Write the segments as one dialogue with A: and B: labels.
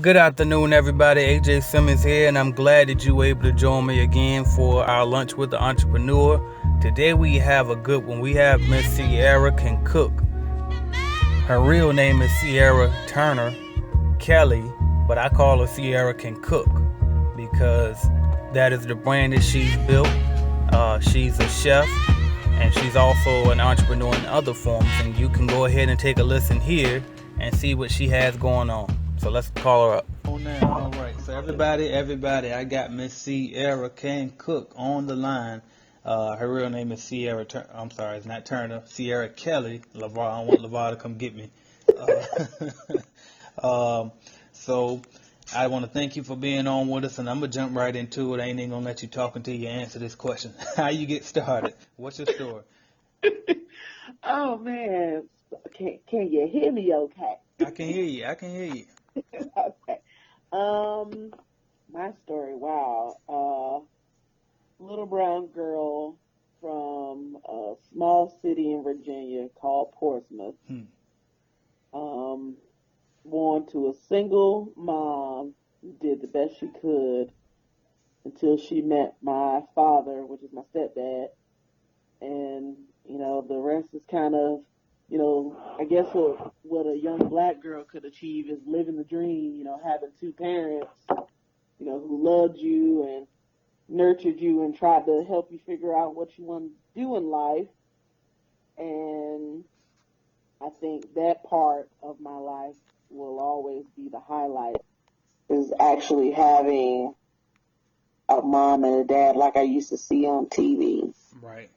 A: Good afternoon, everybody. AJ Simmons here, and I'm glad that you were able to join me again for our Lunch with the Entrepreneur. Today we have a good one. We have Miss Ciara can cook. Her real name is Ciara Turner Kelly, but I call her Ciara can cook because that is the brand that she's built. She's a chef, and she's also an entrepreneur in other forms. And you can go ahead and take a listen here and see what she has going on. So let's call her up. Oh, now, all right. So everybody, I got Miss Ciara can cook on the line. Her real name is Ciara. I'm sorry, it's not Turner. Ciara Kelly. LeVar. I don't want LeVar to come get me. So I want to thank you for being on with us, and I'm gonna jump right into it. I ain't even gonna let you talk until you answer this question. How you get started? What's your story?
B: Oh man, can you hear me okay?
A: I can hear you. I can hear you.
B: Okay. Um, my story. Wow. Little brown girl from a small city in Virginia called Portsmouth.
A: Hmm.
B: Um, Born to a single mom, who did the best she could until she met my father, which is my stepdad, and the rest is kind of I guess what a young black girl could achieve is living the dream, having two parents who loved you and nurtured you and tried to help you figure out what you want to do in life. And I think that part of my life will always be the highlight, is actually having a mom and a dad like I used to see on TV.
A: Right.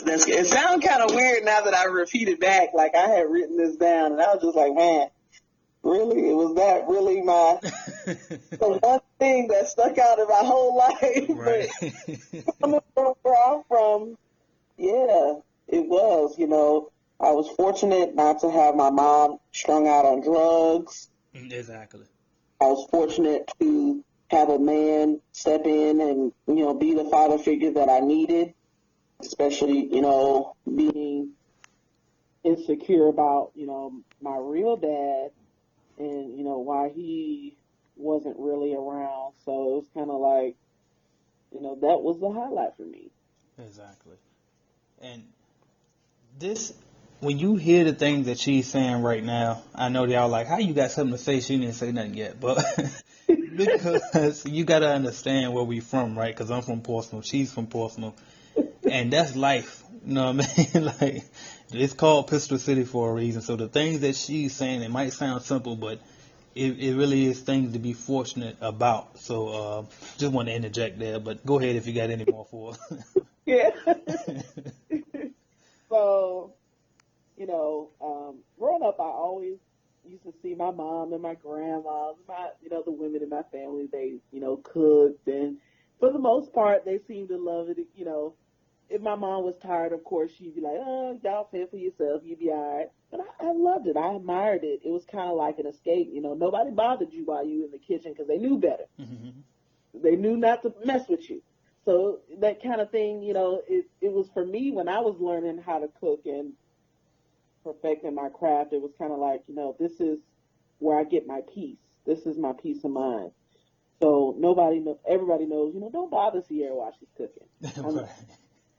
B: It sounds kind of weird now that I repeat it back. Like I had written this down, and I was just like, man, really? It was that really the one thing that stuck out in my whole life?
A: Right.
B: But coming from where I'm from, yeah, it was. I was fortunate not to have my mom strung out on drugs.
A: Exactly.
B: I was fortunate to have a man step in and, be the father figure that I needed, especially, being insecure about, my real dad and, why he wasn't really around. So it was kind of like, that was the highlight for me.
A: Exactly. And this, when you hear the things that she's saying right now, I know y'all like, how you got something to say? She didn't say nothing yet, but because you got to understand where we from, right? Because I'm from Portsmouth, she's from Portsmouth, and that's life. You know what I mean? Like, it's called Pistol City for a reason. So the things that she's saying, it might sound simple, but it really is things to be fortunate about. So just want to interject there, but go ahead if you got any more for us.
B: Yeah. So, growing up, I always used to see my mom and my grandma, the women in my family, they, cooked. And for the most part, they seemed to love it. If my mom was tired, of course, she'd be like, oh, y'all fend for yourself. You'd be all right. But I loved it. I admired it. It was kind of like an escape. Nobody bothered you while you were in the kitchen because they knew better.
A: Mm-hmm.
B: They knew not to mess with you. So that kind of thing, it was for me when I was learning how to cook and perfecting my craft. It was kind of like, this is where I get my peace. This is my peace of mind. So everybody knows, don't bother Ciara while she's cooking. I'm
A: Right.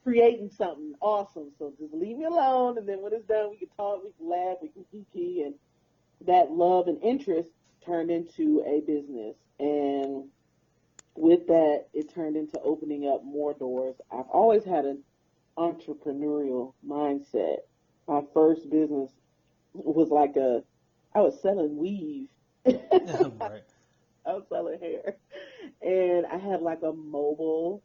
B: creating something awesome. So just leave me alone. And then when it's done, we can talk, we can laugh, we can kiki. And that love and interest turned into a business. And with that, it turned into opening up more doors. I've always had an entrepreneurial mindset. My first business was I was selling weave.
A: Right.
B: I was selling hair. And I had like a mobile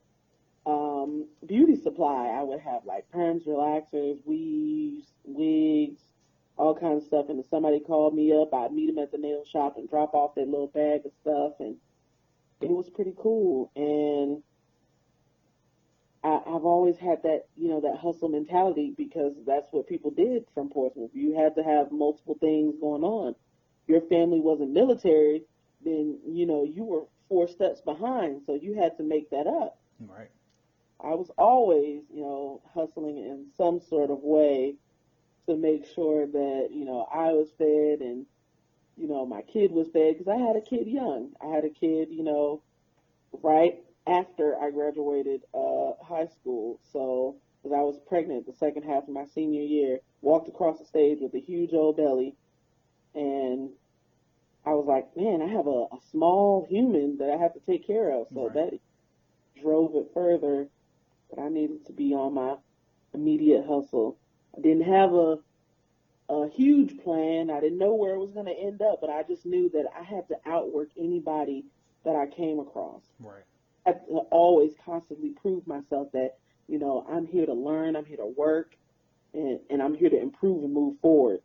B: beauty supply. I would have like perms, relaxers, weaves, wigs, all kinds of stuff. And if somebody called me up, I'd meet them at the nail shop and drop off their little bag of stuff. And it was pretty cool. And I've always had that, that hustle mentality because that's what people did from Portsmouth. You had to have multiple things going on. Your family wasn't military, then, you were 4 steps behind. So you had to make that up.
A: Right.
B: I was always, hustling in some sort of way to make sure that, I was fed and my kid was fed because I had a kid young. I had a kid, right after I graduated high school. So, because I was pregnant the second half of my senior year, walked across the stage with a huge old belly, and I was like, man, I have a small human that I have to take care of. So
A: Right.
B: that drove it further, but I needed to be on my immediate hustle. I didn't have a huge plan. I didn't know where it was going to end up, but I just knew that I had to outwork anybody that I came across.
A: Right.
B: I had to always constantly prove myself that, I'm here to learn, I'm here to work, and I'm here to improve and move forward.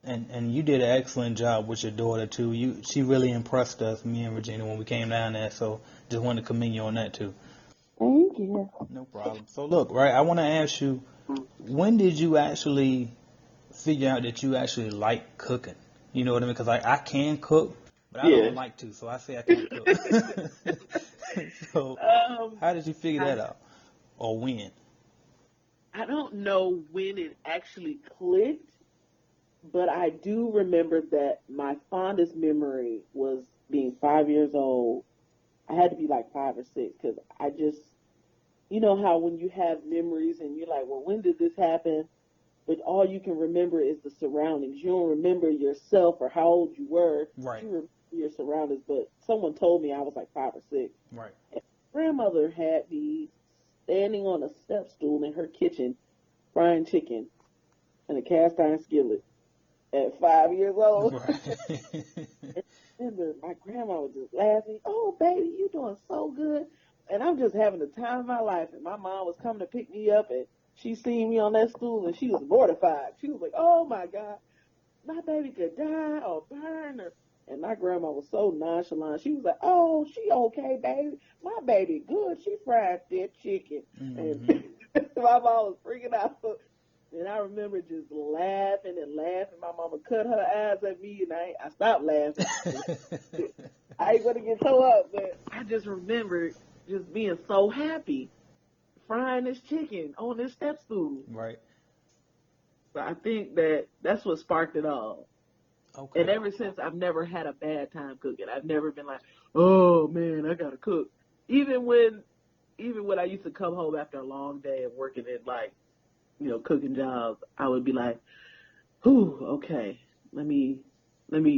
A: And you did an excellent job with your daughter too. She really impressed us, me and Regina, when we came down there. So just wanted to commend you on that too.
B: Thank you.
A: No problem. So look, right, I want to ask you, when did you actually figure out that you actually like cooking? You know what I mean? Because I can cook, but I
B: Yeah.
A: don't like to. So I say I can't cook. So how did you figure
B: I,
A: that out, or when?
B: I don't know when it actually clicked, but I do remember that my fondest memory was being 5 years old. I had to be like 5 or 6 because I just, how when you have memories and you're like, well, when did this happen? But all you can remember is the surroundings. You don't remember yourself or how old you were.
A: Right.
B: You remember your surroundings. But someone told me I was like 5 or 6.
A: Right.
B: And my grandmother had me standing on a step stool in her kitchen frying chicken in a cast iron skillet at 5 years old.
A: Right.
B: I remember my grandma was just laughing. Oh, baby, you doing so good. And I'm just having the time of my life. And my mom was coming to pick me up, and she seen me on that stool, and she was mortified. She was like, oh, my God, my baby could die or burn. And my grandma was so nonchalant. She was like, oh, she okay, baby. My baby good. She fried that chicken. And
A: Hmm.
B: my mom was freaking out. And I remember just laughing and laughing. My mama cut her eyes at me, and I stopped laughing. I ain't gonna get toe up, but I just remember just being so happy frying this chicken on this step stool.
A: Right.
B: So I think that's what sparked it all. And
A: Okay.
B: ever since, I've never had a bad time cooking. I've never been like, oh man, I gotta cook. Even when, even when I used to come home after a long day of working in like, cooking jobs, I would be like, whew, okay, let me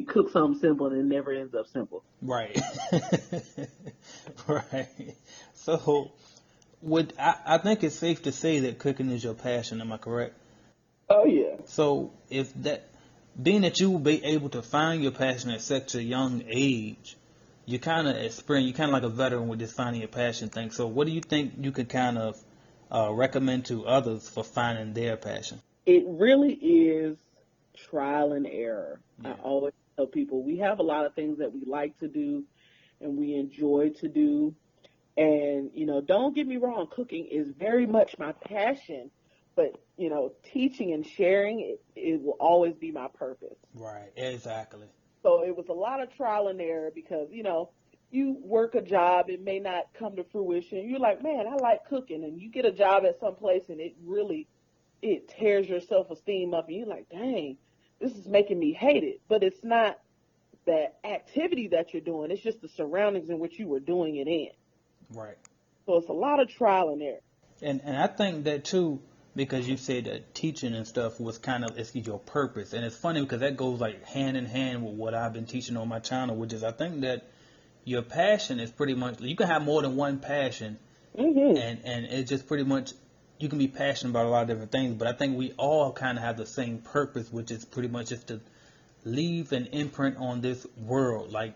B: cook something simple, and it never ends up simple.
A: Right. Right. So, I think it's safe to say that cooking is your passion. Am I correct?
B: Oh yeah.
A: So, if that, being that you will be able to find your passion at such a young age, you kind of experience, you kind of like a veteran with this finding your passion thing. So, what do you think you could kind of recommend to others for finding their passion?
B: It really is trial and error. I
A: Yeah.
B: always tell people we have a lot of things that we like to do and we enjoy to do. And, don't get me wrong, cooking is very much my passion, but, teaching and sharing it will always be my purpose.
A: Right. Exactly.
B: So it was a lot of trial and error because, you work a job, it may not come to fruition. You're like, man, I like cooking. And you get a job at some place and it tears your self-esteem up. And you're like, dang, this is making me hate it. But it's not the activity that you're doing. It's just the surroundings in which you were doing it in.
A: Right.
B: So it's a lot of trial and error.
A: And I think that too, because you said that teaching and stuff was kind of it's your purpose, and it's funny because that goes like hand in hand with what I've been teaching on my channel, which is I think that your passion is pretty much you can have more than one passion,
B: Mm-hmm.
A: and it's just pretty much you can be passionate about a lot of different things, but I think we all kind of have the same purpose, which is pretty much just to leave an imprint on this world, like.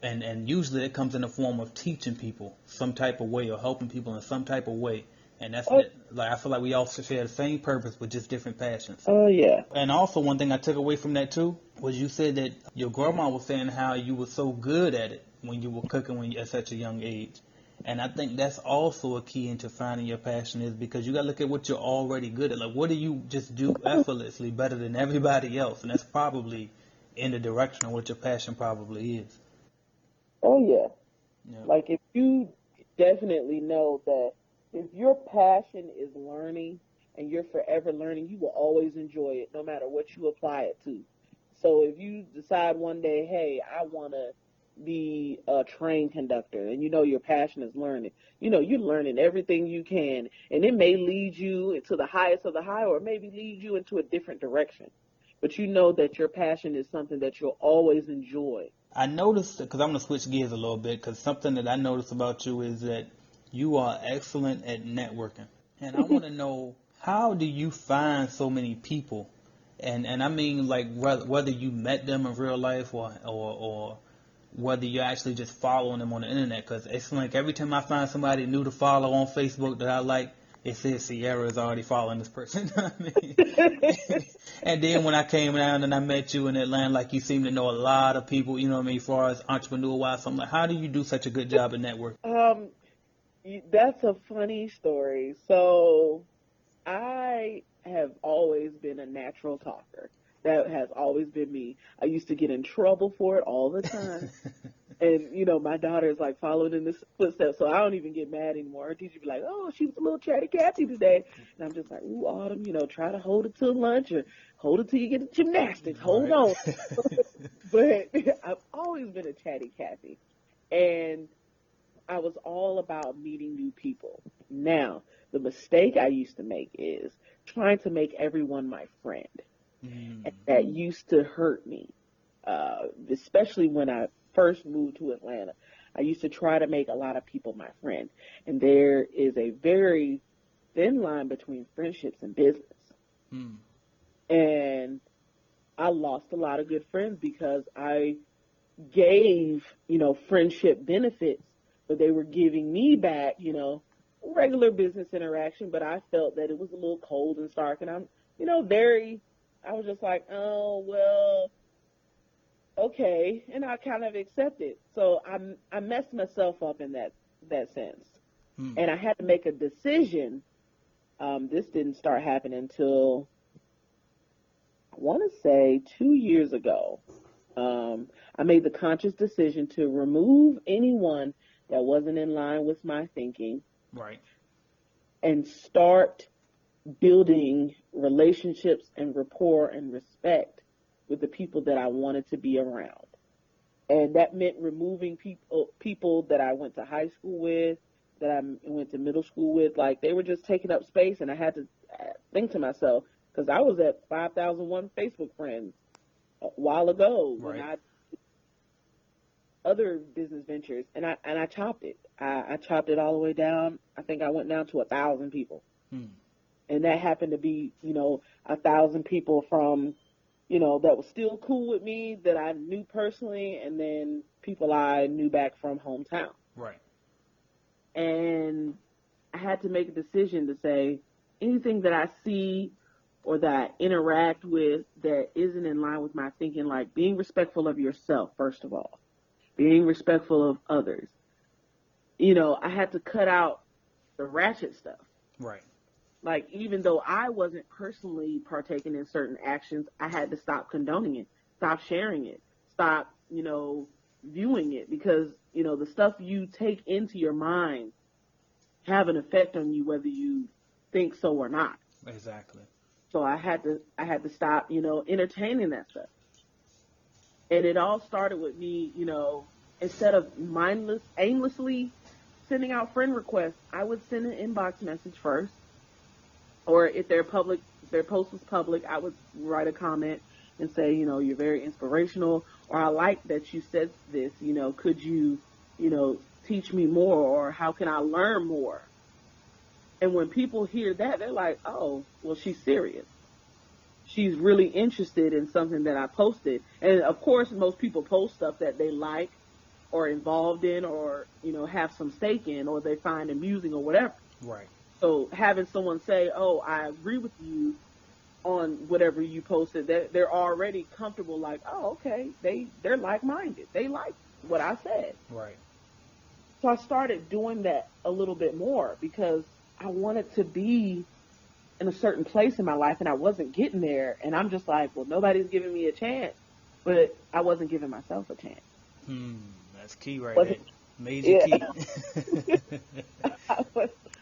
A: And usually it comes in the form of teaching people some type of way or helping people in some type of way. And that's
B: Oh,
A: like I feel like we all share the same purpose with just different passions.
B: oh yeah.
A: And also one thing I took away from that too was you said that your grandma was saying how you were so good at it when you were cooking when you, at such a young age. And I think that's also a key into finding your passion is because you got to look at what you're already good at. Like what do you just do effortlessly better than everybody else? And that's probably in the direction of what your passion probably is.
B: Oh yeah.
A: Yeah.
B: Like if you definitely know that if your passion is learning and you're forever learning, you will always enjoy it no matter what you apply it to. So if you decide one day, hey, I want to be a train conductor, and you know your passion is learning, you know, you're learning everything you can, and it may lead you into the highest of the high, or maybe lead you into a different direction. But you know that your passion is something that you'll always enjoy.
A: I noticed, because I'm going to switch gears a little bit, because something that I noticed about you is that you are excellent at networking. And I want to know, how do you find so many people? And I mean, like, whether you met them in real life, or whether you're actually just following them on the internet. Because it's like every time I find somebody new to follow on Facebook that I like, it says Ciara is already following this person. I mean, and then when I came down and I met you in Atlanta, like, you seem to know a lot of people, you know what I mean, as far as entrepreneur wise. So I'm like, how do you do such a good job at networking?
B: um, that's a funny story. So I have always been a natural talker. That has always been me. I used to get in trouble for it all the time. And, you know, my daughter is like following in this footsteps, so I don't even get mad anymore. Her teacher be like, oh, she was a little chatty Cathy today. And I'm just like, ooh, Autumn, you know, try to hold it till lunch, or hold it till you get to gymnastics. Hold
A: Right.
B: on. But I've always been a chatty Cathy. And I was all about meeting new people. Now, the mistake I used to make is trying to make everyone my friend. And that used to hurt me, especially when I first moved to Atlanta. I used to try to make a lot of people my friend. And there is a very thin line between friendships and business.
A: Mm.
B: And I lost a lot of good friends because I gave, you know, friendship benefits, but they were giving me back, you know, regular business interaction, but I felt that it was a little cold and stark, and I'm, you know, I was just like, oh, well, okay, and I kind of accepted. So I messed myself up in that sense,
A: Mm.
B: and I had to make a decision. This didn't start happening until, I want to say, 2 years ago. I made the conscious decision to remove anyone that wasn't in line with my thinking
A: Right.
B: and start building relationships and rapport and respect with the people that I wanted to be around. And that meant removing people that I went to high school with, that I went to middle school with. Like, they were just taking up space, and I had to think to myself, because I was at 5,001 Facebook friends a while ago when
A: Right.
B: I other business ventures, and I chopped it. I chopped it all the way down. I think I went down to 1,000 people,
A: Mm.
B: and that happened to be, you know, 1,000 people from, you know, that was still cool with me, that I knew personally, and then people I knew back from hometown.
A: Right.
B: And I had to make a decision to say, anything that I see or that I interact with that isn't in line with my thinking, like being respectful of yourself, first of all, being respectful of others. You know, I had to cut out the ratchet stuff.
A: Right.
B: Like, even though I wasn't personally partaking in certain actions, I had to stop condoning it, stop sharing it, stop, you know, viewing it, because, you know, the stuff you take into your mind have an effect on you whether you think so or not.
A: Exactly.
B: So I had to stop, you know, entertaining that stuff. And it all started with me, you know, instead of aimlessly sending out friend requests, I would send an inbox message first. Or if their post was public, I would write a comment and say, you know, you're very inspirational, or I like that you said this, you know, could you, you know, teach me more, or how can I learn more? And when people hear that, they're like, oh, well, she's serious. She's really interested in something that I posted. And of course, most people post stuff that they like or involved in, or, you know, have some stake in, or they find amusing or whatever.
A: Right.
B: So having someone say, oh, I agree with you on whatever you posted, they're already comfortable, like, oh, okay, they're like-minded. They like what I said.
A: Right.
B: So I started doing that a little bit more because I wanted to be in a certain place in my life, and I wasn't getting there. And I'm just like, well, nobody's giving me a chance. But I wasn't giving myself a chance.
A: That's key right there.
B: Wasn't
A: Major
B: Yeah.
A: key.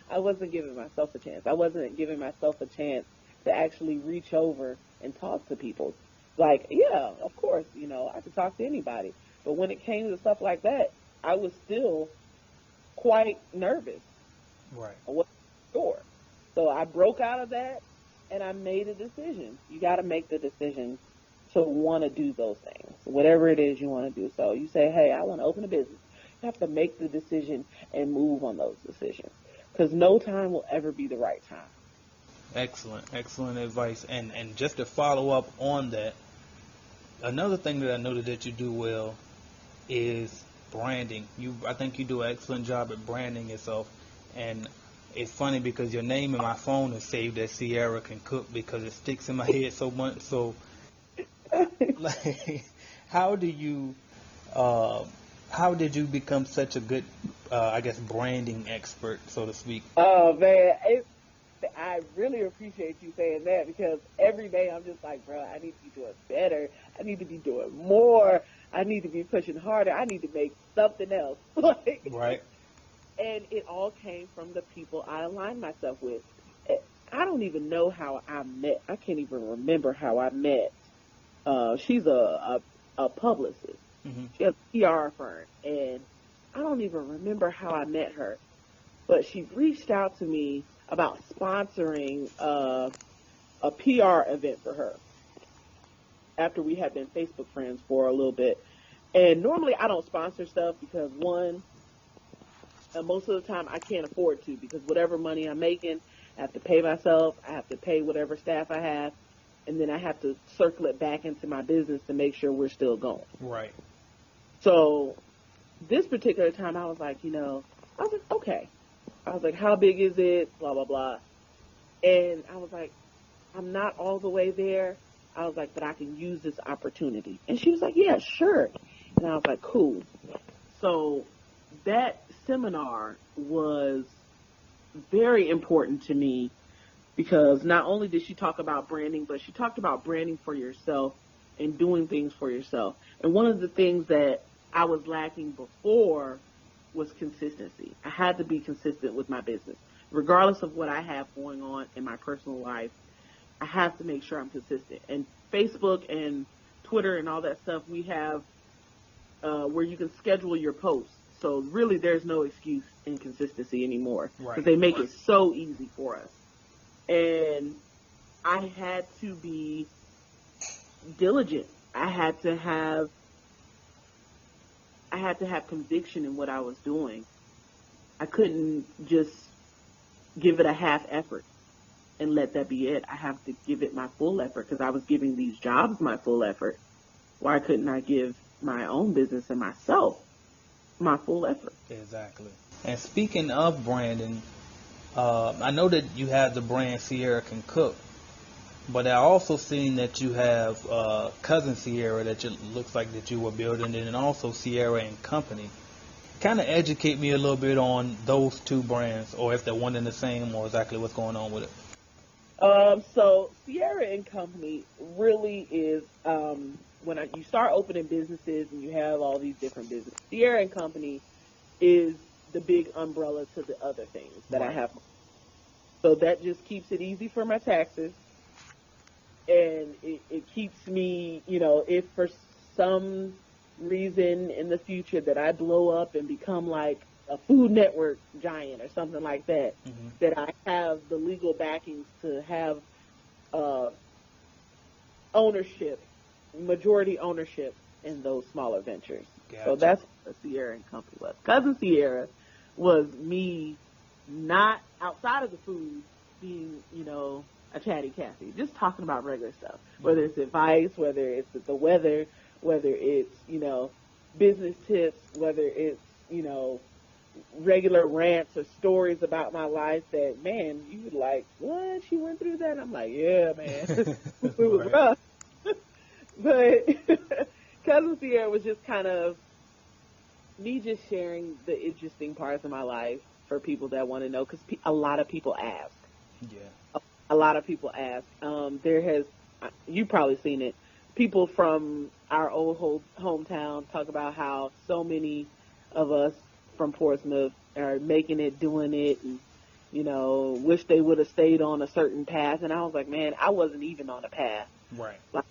B: I wasn't giving myself a chance. I wasn't giving myself a chance to actually reach over and talk to people. Like, yeah, of course, I could talk to anybody. But when it came to stuff like that, I was still quite nervous.
A: Right.
B: I wasn't sure. So I broke out of that and I made a decision. You got to make the decision to want to do those things, whatever it is you want to do. So you say, hey, I want to open a business. You have to make the decision and move on those decisions because no time will ever be the right time.
A: Excellent advice. And just to follow up on that, another thing that I noted that you do well is branding. I think you do an excellent job at branding yourself, and it's funny because your name in my phone is saved as Ciara Can Cook because it sticks in my head so much. So, like, how do you, how did you become such a good, I guess, branding expert, so to speak?
B: Oh man, I really appreciate you saying that because every day I'm just like, bro, I need to be doing better. I need to be doing more. I need to be pushing harder. I need to make something else.
A: Right.
B: And it all came from the people I aligned myself with. I don't even know how I met. I can't even remember how I met. She's a publicist.
A: Mm-hmm.
B: She has a PR firm, and I don't even remember how I met her. But she reached out to me about sponsoring a PR event for her after we had been Facebook friends for a little bit. And normally I don't sponsor stuff because one, most of the time I can't afford to because whatever money I'm making, I have to pay myself, I have to pay whatever staff I have, and then I have to circle it back into my business to make sure we're still going.
A: Right.
B: So this particular time I was like, okay. I was like, how big is it? Blah, blah, blah. And I was like, I'm not all the way there. I was like, but I can use this opportunity. And she was like, yeah, sure. And I was like, cool. So that seminar was very important to me because not only did she talk about branding, but she talked about branding for yourself and doing things for yourself. And one of the things that I was lacking before was consistency. I had to be consistent with my business. Regardless of what I have going on in my personal life, I have to make sure I'm consistent. And Facebook and Twitter and all that stuff, we have where you can schedule your posts. So really there's no excuse in consistency anymore because they make it so easy for us. And I had to be diligent. I had to have conviction in what I was doing. I couldn't just give it a half effort and let that be it. I have to give it my full effort because I was giving these jobs my full effort. Why couldn't I give my own business and myself my full effort?
A: Exactly. And speaking of branding, I know that you have the brand Ciara Can Cook, but I also seen that you have cousin Ciara that looks like that you were building, and also Ciara and Company. Kind of educate me a little bit on those two brands, or if they're one and the same, or exactly what's going on with it.
B: So Ciara and Company really is when you start opening businesses and you have all these different businesses. Ciara and Company is the big umbrella to the other things that I have. So that just keeps it easy for my taxes. And it keeps me, if for some reason in the future that I blow up and become like a Food Network giant or something like that, that I have the legal backings to have majority ownership in those smaller ventures. Gotcha. So that's what Ciara and Company was. Cousin Ciara was me not outside of the food being, a chatty Cathy, just talking about regular stuff, whether it's advice, whether it's the weather, whether it's, business tips, whether it's, regular rants or stories about my life that, man, you would like, what? She went through that? I'm like, yeah, man, it was rough. But Cousin Ciara was just kind of me just sharing the interesting parts of my life for people that want to know, because a lot of people ask. Yeah. A lot of people ask. You've probably seen it. People from our old hometown talk about how so many of us from Portsmouth are making it, doing it, and, wish they would have stayed on a certain path. And I was like, man, I wasn't even on a path.
A: Right.
B: Like,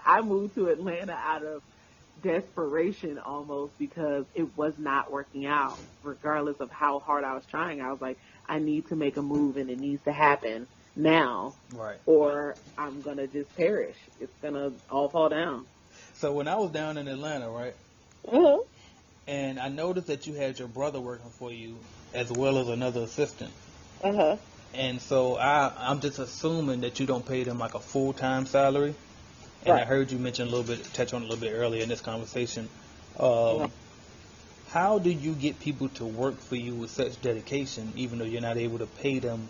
B: I moved to Atlanta out of desperation almost because it was not working out. Regardless of how hard I was trying, I was like, I need to make a move and it needs to happen now,
A: Right.
B: or I'm gonna just perish. It's gonna all fall down.
A: So when I was down in Atlanta, right,
B: Uh-huh.
A: and I noticed that you had your brother working for you as well as another assistant.
B: Uh-huh.
A: And so I'm just assuming that you don't pay them like a full-time salary. And I
B: Right.
A: heard you mention touch on it a little bit earlier in this conversation.
B: Uh-huh.
A: How do you get people to work for you with such dedication, even though you're not able to pay them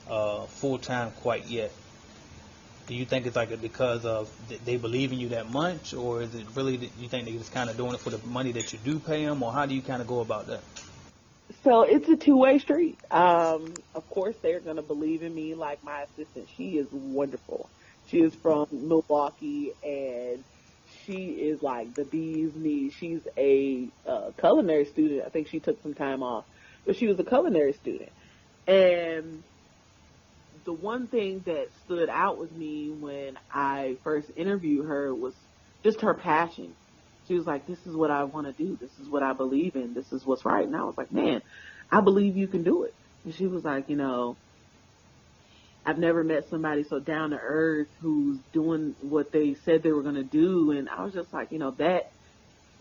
A: full-time quite yet? Do you think it's like because of they believe in you that much, or is it really that you think they're just kind of doing it for the money that you do pay them, or how do you kind of go about that?
B: So it's a two-way street. Of course, they're going to believe in me like my assistant. She is wonderful. She is from Milwaukee, and she is like the bee's knees. She's a culinary student. I think she took some time off, but she was a culinary student. And the one thing that stood out with me when I first interviewed her was just her passion. She was like, this is what I want to do. This is what I believe in. This is what's right. And I was like, man, I believe you can do it. And she was like, I've never met somebody so down to earth who's doing what they said they were going to do. And I was just like,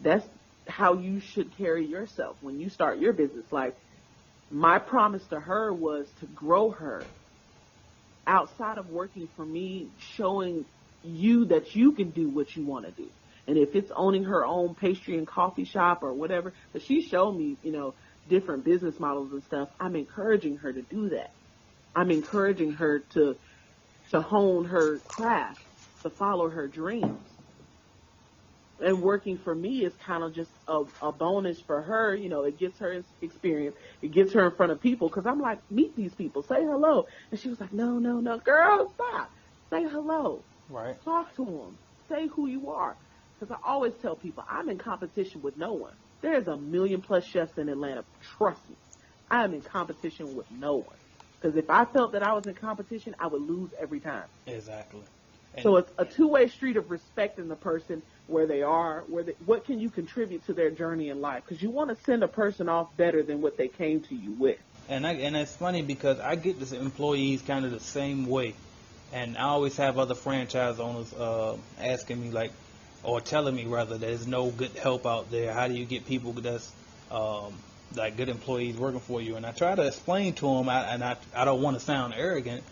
B: that's how you should carry yourself when you start your business. Like, my promise to her was to grow her outside of working for me, showing you that you can do what you want to do. And if it's owning her own pastry and coffee shop or whatever, but she showed me, different business models and stuff, I'm encouraging her to do that. I'm encouraging her to hone her craft, to follow her dreams. And working for me is kind of just a bonus for her. It gets her experience. It gets her in front of people. Because I'm like, meet these people. Say hello. And she was like, no, no, no. Girl, stop. Say hello.
A: Right.
B: Talk to them. Say who you are. Because I always tell people, I'm in competition with no one. There's 1,000,000+ chefs in Atlanta. Trust me. I am in competition with no one. Because if I felt that I was in competition, I would lose every time.
A: Exactly. And
B: so it's a two-way street of respecting the person where they are, what can you contribute to their journey in life? Because you want to send a person off better than what they came to you with.
A: and it's funny because I get this employees kind of the same way, and I always have other franchise owners asking me or telling me rather, there's no good help out there. How do you get people that's like good employees working for you? And I try to explain to them, I don't want to sound arrogant,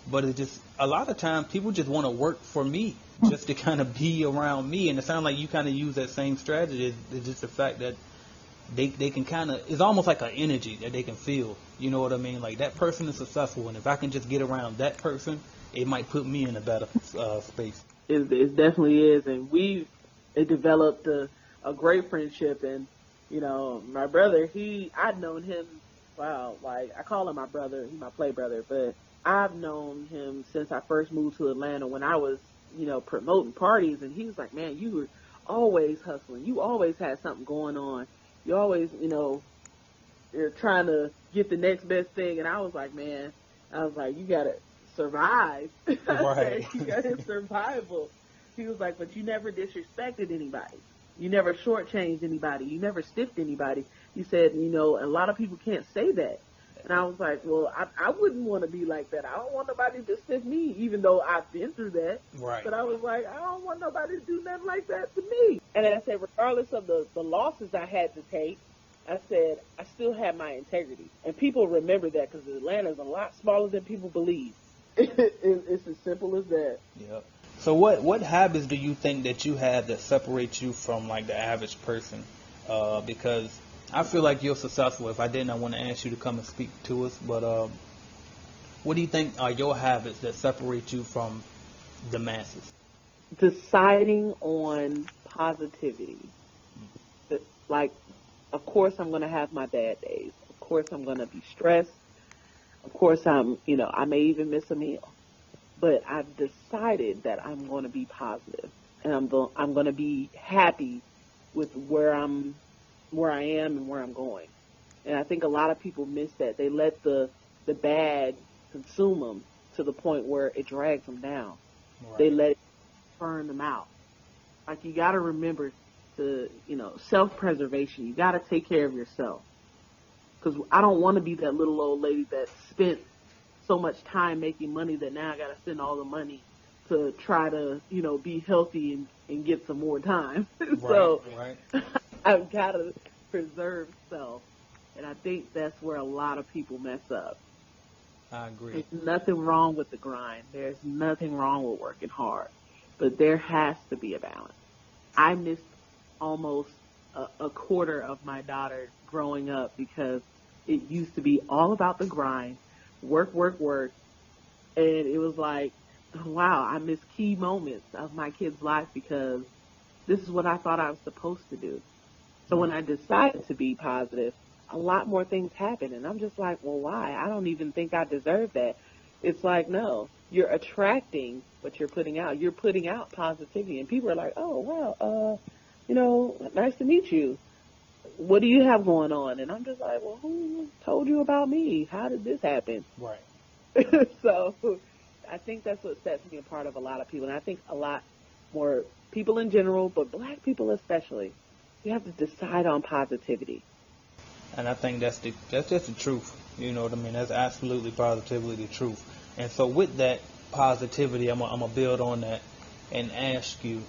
A: but it's just a lot of times people just want to work for me, just to kind of be around me. And it sounds like you kind of use that same strategy. It's just the fact that they can kind of, it's almost like an energy that they can feel. You know what I mean? Like, that person is successful, and if I can just get around that person, it might put me in a better space.
B: It definitely is. And it developed a great friendship. And, my brother, I'd known him, wow, like, I call him my brother. He's my play brother. But I've known him since I first moved to Atlanta when I was, promoting parties. And he was like, man, you were always hustling. You always had something going on. You always, you're trying to get the next best thing. And I was like, man, you got to survive.
A: Right.
B: You got to survival. He was like, but you never disrespected anybody. You never shortchanged anybody. You never stiffed anybody. He said, a lot of people can't say that. And I was like, well, I wouldn't want to be like that. I don't want nobody to stiff me, even though I've been through that.
A: Right.
B: But I was like, I don't want nobody to do nothing like that to me. And I said, regardless of the losses I had to take, I said, I still had my integrity. And people remember that because Atlanta is a lot smaller than people believe. It's as simple as that.
A: Yep. So what habits do you think that you have that separate you from like the average person? Because I feel like you're successful. If I didn't, I want to ask you to come and speak to us. But what do you think are your habits that separate you from the masses?
B: Deciding on positivity. Like, of course I'm going to have my bad days. Of course I'm going to be stressed. Of course I may even miss a meal. But I've decided that I'm going to be positive, and I'm going to be happy with where I am and where I'm going. And I think a lot of people miss that. They let the bad consume them to the point where it drags them down. Right. They let it burn them out. Like, you got to remember to, self-preservation. You got to take care of yourself. Because I don't want to be that little old lady that spent so much time making money that now I got to spend all the money to try to, be healthy and get some more time.
A: Right.
B: I've got to preserve self. And I think that's where a lot of people mess up.
A: I agree.
B: There's nothing wrong with the grind. There's nothing wrong with working hard. But there has to be a balance. I missed almost a quarter of my daughter growing up because it used to be all about the grind, work. And it was like, wow, I missed key moments of my kid's life because this is what I thought I was supposed to do. So when I decided to be positive, a lot more things happen. And I'm just like, well, why? I don't even think I deserve that. It's like, no, you're attracting what you're putting out. You're putting out positivity. And people are like, oh, wow, nice to meet you. What do you have going on? And I'm just like, well, who told you about me? How did this happen?
A: Right.
B: So I think that's what sets me apart of a lot of people. And I think a lot more people in general, but Black people especially, you have to decide on positivity.
A: And I think that's just the truth. You know what I mean? That's absolutely positively the truth. And so with that positivity, I'm gonna build on that and ask you,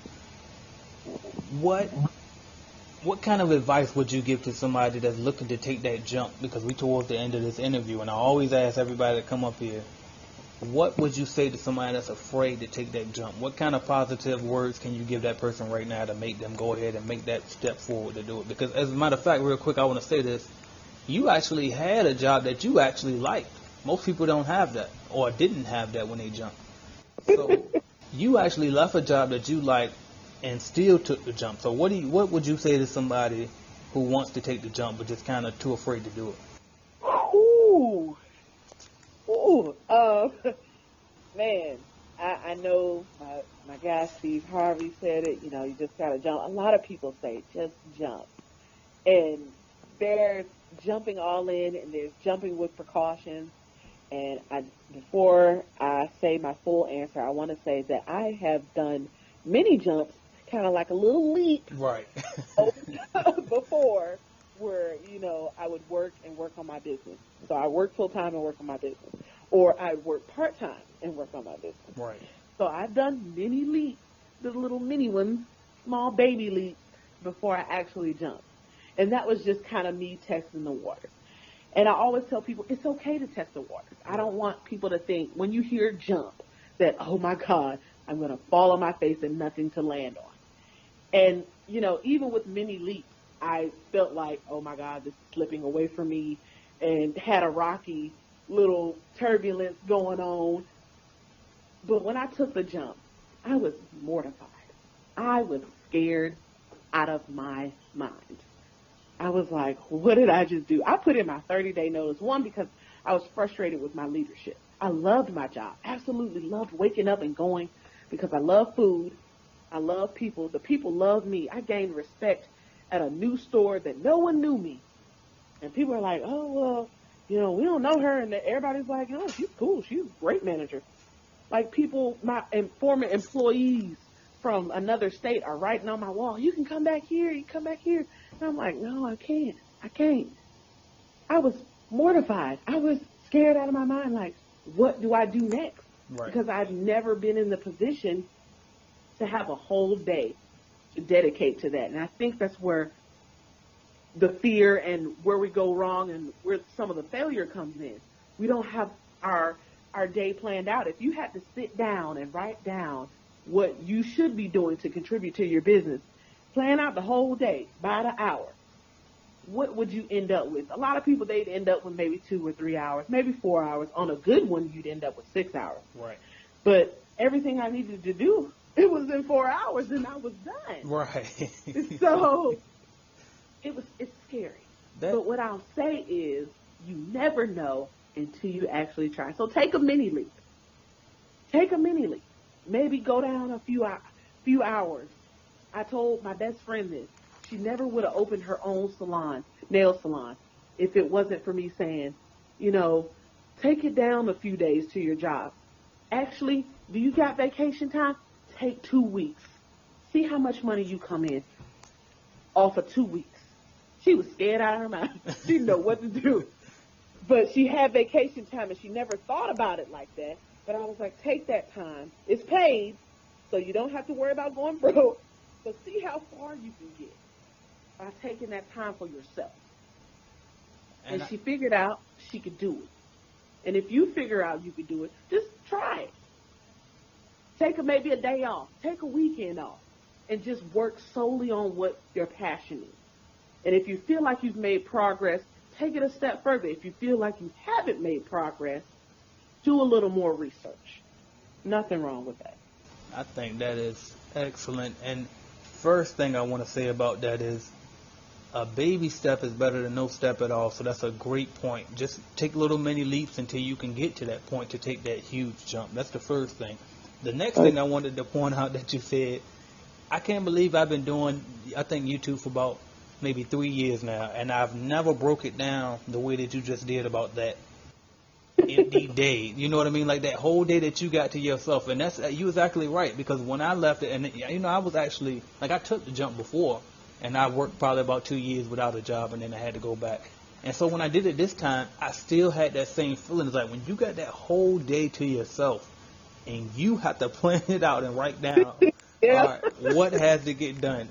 A: what kind of advice would you give to somebody that's looking to take that jump? Because we towards the end of this interview, and I always ask everybody to come up here, what would you say to somebody that's afraid to take that jump? What kind of positive words can you give that person right now to make them go ahead and make that step forward to do it? Because as a matter of fact, real quick, I want to say this. You actually had a job that you actually liked. Most people don't have that or didn't have that when they jumped. So you actually left a job that you liked and still took the jump. So what would you say to somebody who wants to take the jump but just kind of too afraid to do it?
B: Man, I know my guy Steve Harvey said it, you just got to jump. A lot of people say just jump. And there's jumping all in and there's jumping with precautions. And before I say my full answer, I want to say that I have done many jumps, kind of like a little leap.
A: Right.
B: Before where, I would work on my business. So I work full-time and work on my business. Or I work part-time and work on my business.
A: Right.
B: So I've done many leaps, the little mini ones, small baby leaps, before I actually jumped. And that was just kind of me testing the waters. And I always tell people, it's okay to test the waters. I don't want people to think, when you hear jump, that, oh my God, I'm going to fall on my face and nothing to land on. And, even with mini leaps, I felt like, oh my God, this is slipping away from me, and had a rocky little turbulence going on. But when I took the jump, I was mortified. I was scared out of my mind. I was like, what did I just do? I put in my 30-day notice, one, because I was frustrated with my leadership. I loved my job, absolutely loved waking up and going, because I love food. I love people. The people love me. I gained respect at a new store that no one knew me. And people are like, oh, well, we don't know her. And everybody's like, oh, she's cool. She's a great manager. Like, people, my former employees from another state are writing on my wall, you can come back here. You can come back here. And I'm like, no, I can't. I was mortified. I was scared out of my mind. Like, what do I do next?
A: Right.
B: Because I've never been in the position to have a whole day to dedicate to that. And I think that's where the fear and where we go wrong and where some of the failure comes in. We don't have our day planned out. If you had to sit down and write down what you should be doing to contribute to your business, plan out the whole day by the hour, what would you end up with? A lot of people, they'd end up with maybe 2 or 3 hours, maybe 4 hours. On a good one, you'd end up with 6 hours.
A: Right.
B: But everything I needed to do, it was in 4 hours and I was done.
A: Right.
B: So it's scary. But what I'll say is, you never know until you actually try. So take a mini leap. Maybe go down a few hours. I told my best friend this. She never would have opened her own nail salon, if it wasn't for me saying, take it down a few days to your job. Actually, do you got vacation time? take 2 weeks. See how much money you come in off of 2 weeks. She was scared out of her mind. She didn't know what to do. But she had vacation time, and she never thought about it like that. But I was like, take that time. It's paid, so you don't have to worry about going broke. So see how far you can get by taking that time for yourself. And she figured out she could do it. And if you figure out you could do it, just try it. Take maybe a day off. Take a weekend off. And just work solely on what your passion is. And if you feel like you've made progress, take it a step further. If you feel like you haven't made progress, do a little more research. Nothing wrong with that.
A: I think that is excellent. And first thing I want to say about that is a baby step is better than no step at all. So that's a great point. Just take little mini leaps until you can get to that point to take that huge jump. That's the first thing. The next thing I wanted to point out that you said, I can't believe I've been doing, I think, YouTube for about maybe 3 years now, and I've never broke it down the way that you just did about that empty day. You know what I mean? Like that whole day that you got to yourself. And that's, you was actually right, because when I left it, and you know, I was actually, like, I took the jump before, and I worked probably about 2 years without a job, and then I had to go back. And so when I did it this time, I still had that same feeling. It's like when you got that whole day to yourself, and you have to plan it out and write down, all right, what has to get done.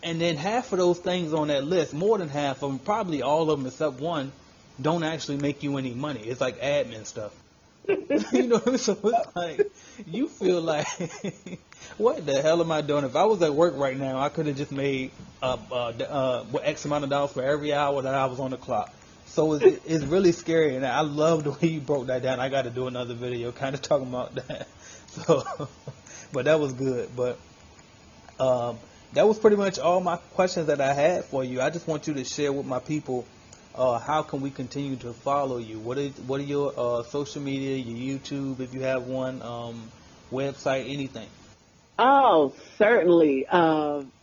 A: And then half of those things on that list, more than half of them, probably all of them except one, don't actually make you any money. It's like admin stuff. You know, so it's like, you feel like, what the hell am I doing? If I was at work right now, I could have just made X amount of dollars for every hour that I was on the clock. So it's really scary, and I love the way you broke that down. I got to do another video kind of talking about that. So, but that was good. But that was pretty much all my questions that I had for you. I just want you to share with my people, how can we continue to follow you? What are your social media, your YouTube, if you have one, website, anything?
B: Oh, certainly.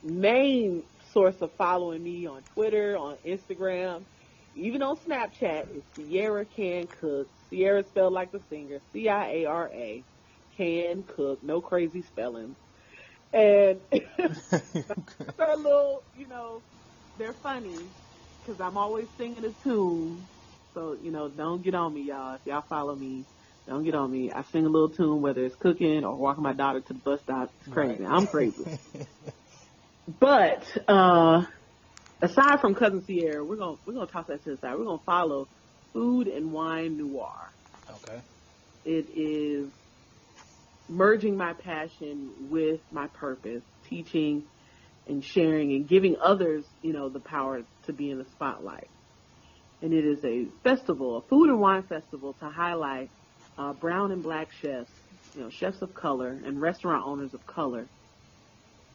B: Main source of following me on Twitter, on Instagram, even on Snapchat is Ciara Can Cook. Ciara spelled like the singer, Ciara, Can Cook, no crazy spellings. And they're a little, you know, they're funny because I'm always singing a tune. So, you know, don't get on me, y'all. If y'all follow me, don't get on me. I sing a little tune, whether it's cooking or walking my daughter to the bus stop. It's crazy. Right. I'm crazy. But aside from Cousin Ciara, we're gonna toss that to the side. We're gonna follow Food and Wine Noir.
A: Okay.
B: It is merging my passion with my purpose, teaching and sharing and giving others, you know, the power to be in the spotlight. And it is a festival, a food and wine festival to highlight brown and black chefs, you know, chefs of color and restaurant owners of color,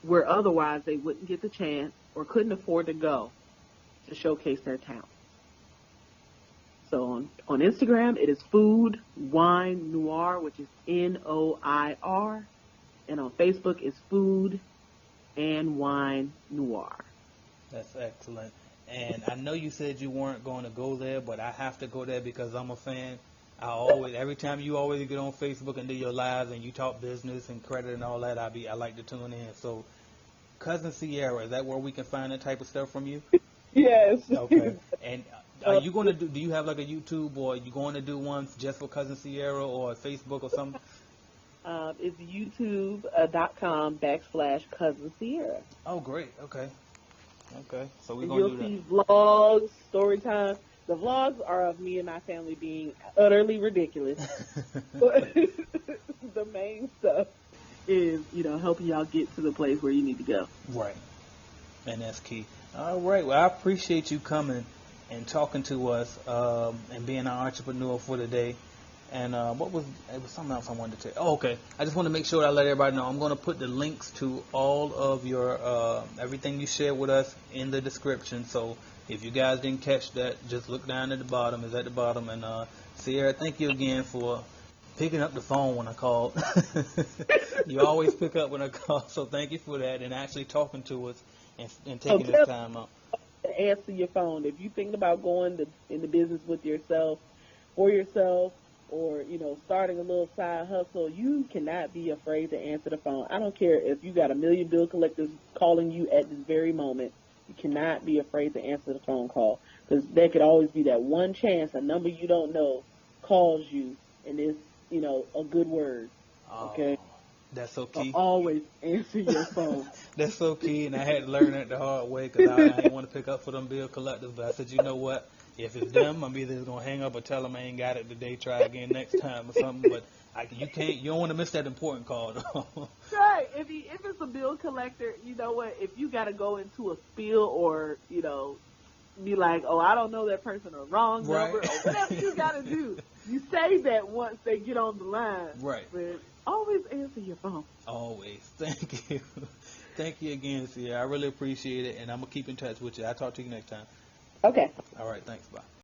B: where otherwise they wouldn't get the chance or couldn't afford to go to showcase their talent. So on Instagram, it is Food Wine Noir, which is Noir. And on Facebook, it's Food and Wine Noir.
A: That's excellent. And I know you said you weren't going to go there, but I have to go there because I'm a fan. Every time you always get on Facebook and do your lives and you talk business and credit and all that, I like to tune in. So, Cousin Ciara, is that where we can find that type of stuff from you?
B: Yes.
A: Okay. And are you going to do you have like a YouTube, or are you going to do one just for Cousin Ciara, or Facebook or something?
B: It's youtube.com/Cousin Ciara.
A: Oh, great. Okay. So we're going to do that.
B: You'll see vlogs, story time. The vlogs are of me and my family being utterly ridiculous. But the main stuff is, you know, helping y'all get to the place where you need to go.
A: Right. And that's key. All right. Well, I appreciate you coming and talking to us, and being our entrepreneur for the day. And it was something else I wanted to tell you. Oh, okay. I just want to make sure I let everybody know. I'm going to put the links to all of your everything you shared with us in the description. So if you guys didn't catch that, just look down at the bottom. It's at the bottom. And Ciara, thank you again for picking up the phone when I called. You always pick up when I call, so thank you for that, and actually talking to us and taking this time out.
B: Answer your phone. If you're thinking about going into business with yourself, for yourself, or, starting a little side hustle, you cannot be afraid to answer the phone. I don't care if you got a million bill collectors calling you at this very moment. You cannot be afraid to answer the phone call, because there could always be that one chance a number you don't know calls you and it's, a good word. Okay?
A: That's so key.
B: Always answer your phone.
A: That's so key, and I had to learn that the hard way because I didn't want to pick up for them bill collectors. But I said, you know what? If it's them, I'm either going to hang up or tell them I ain't got it today, try again next time or something. But you don't want to miss that important call, though.
B: Right. If it's a bill collector, you know what? If you got to go into a spiel or, be like, oh, I don't know that person, or wrong number, or whatever you got to do, you say that once they get on the line.
A: Right.
B: But always answer your phone.
A: Always. Thank you. Thank you again, Ciara. I really appreciate it, and I'm going to keep in touch with you. I'll talk to you next time.
B: Okay.
A: All right. Thanks. Bye.